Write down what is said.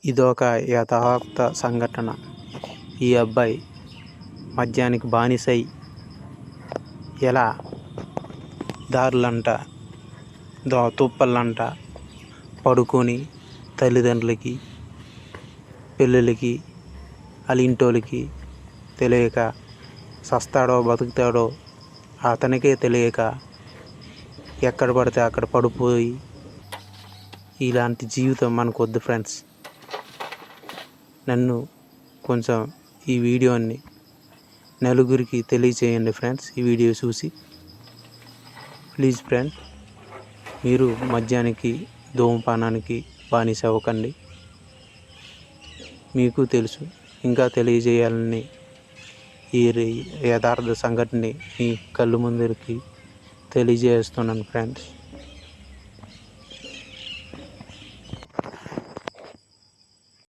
ఇదొక యథార్థ సంఘటన. ఈ అబ్బాయి మద్యానికి బానిసై ఎలా దారులంట తుప్పలంట పడుకొని తల్లిదండ్రులకి పిల్లలకి వాళ్ళ ఇంటోళ్ళకి తెలియక సస్తాడో బతుకుతాడో అతనికే తెలియక ఎక్కడ పడితే అక్కడ పడిపోయి ఇలాంటి జీవితం మనకు వద్దు ఫ్రెండ్స్. నన్ను కొంచెం ఈ వీడియోని నలుగురికి తెలియచేయండి ఫ్రెండ్స్. ఈ వీడియో చూసి ప్లీజ్ ఫ్రెండ్, మీరు మద్యానికి ధూమపానానికి బానిస అవ్వకండి. మీకు తెలుసు, ఇంకా తెలియజేయాలని ఈ యథార్థ సంఘటనని మీ కళ్ళు ముందరికి తెలియజేస్తున్నాను ఫ్రెండ్స్.